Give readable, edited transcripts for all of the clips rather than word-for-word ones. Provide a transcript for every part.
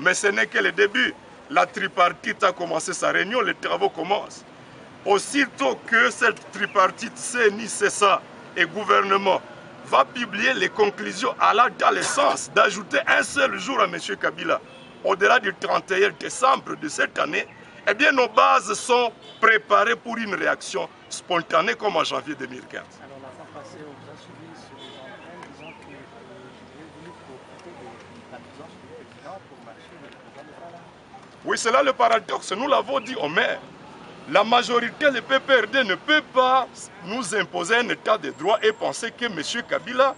Mais ce n'est que le début. La tripartite a commencé sa réunion, les travaux commencent. Aussitôt que cette tripartite CENI, CESA et gouvernement va publier les conclusions allant dans le sens d'ajouter un seul jour à M. Kabila, au-delà du 31 décembre de cette année, eh bien nos bases sont préparées pour une réaction spontanée comme en janvier 2015. Alors la fois passée, on vous a suivi sur les antennes disant que vous avez voulu profiter de la présence du président pour marcher le programme de Fala. Oui, c'est là le paradoxe. Nous l'avons dit au maire. La majorité, le PPRD, ne peut pas nous imposer un état de droit et penser que M. Kabila,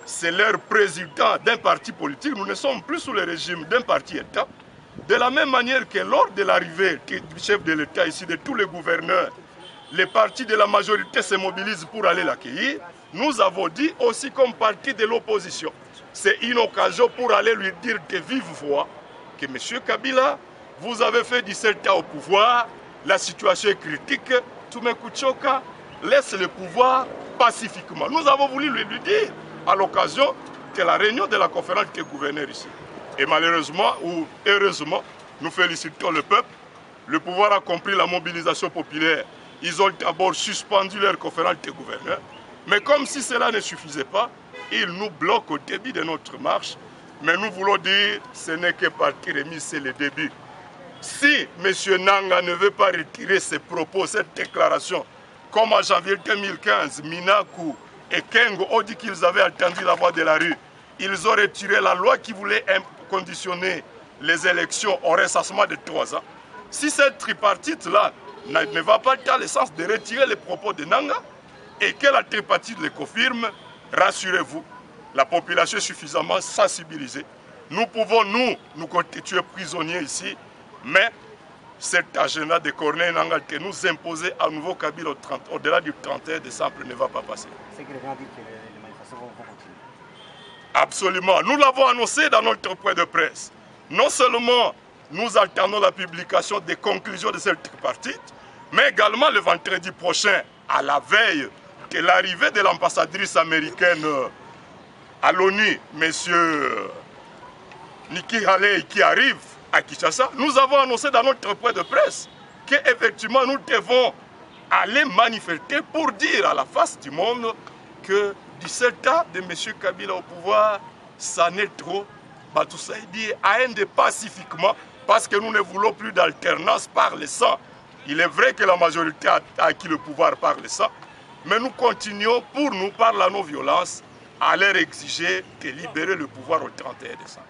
c'est leur président d'un parti politique. Nous ne sommes plus sous le régime d'un parti-État. De la même manière que lors de l'arrivée du chef de l'État ici, de tous les gouverneurs, les partis de la majorité se mobilisent pour aller l'accueillir. Nous avons dit aussi comme parti de l'opposition, c'est une occasion pour aller lui dire de vive voix que M. Kabila, vous avez fait 17 ans au pouvoir, la situation est critique, Tumekuchoka laisse le pouvoir pacifiquement. Nous avons voulu lui dire à l'occasion de la réunion de la conférence des gouverneurs ici. Et malheureusement ou heureusement, nous félicitons le peuple. Le pouvoir a compris la mobilisation populaire. Ils ont d'abord suspendu leur conférence des gouverneurs. Mais comme si cela ne suffisait pas, ils nous bloquent au début de notre marche. Mais nous voulons dire, ce n'est que partie remise, c'est le début. Si M. Nanga ne veut pas retirer ses propos, cette déclaration, comme en janvier 2015, Minaku et Kengo ont dit qu'ils avaient entendu la voix de la rue, ils ont retiré la loi qui voulait conditionner les élections au ressassement de 3 ans. Si cette tripartite-là ne va pas dans le sens de retirer les propos de Nanga et que la tripartite le confirme, rassurez-vous, la population est suffisamment sensibilisée. Nous pouvons, nous constituer prisonniers ici, mais cet agenda de Corneille Nangaa que nous imposer à nouveau Kabila au-delà du 31 décembre ne va pas passer. C'est que les gens disent que les manifestations vont continuer. Absolument. Nous l'avons annoncé dans notre point de presse. Non seulement nous attendons la publication des conclusions de cette tripartite, mais également le vendredi prochain, à la veille de l'arrivée de l'ambassadrice américaine à l'ONU, M. Nikki Haley, qui arrive à Kinshasa, nous avons annoncé dans notre point de presse qu'effectivement nous devons aller manifester pour dire à la face du monde que 17 ans de M. Kabila au pouvoir, ça n'est trop. Batoussaïdi a endé pacifiquement parce que nous ne voulons plus d'alternance par le sang. Il est vrai que la majorité a acquis le pouvoir par le sang, mais nous continuons pour nous, par la non-violence, à leur exiger de libérer le pouvoir au 31 décembre.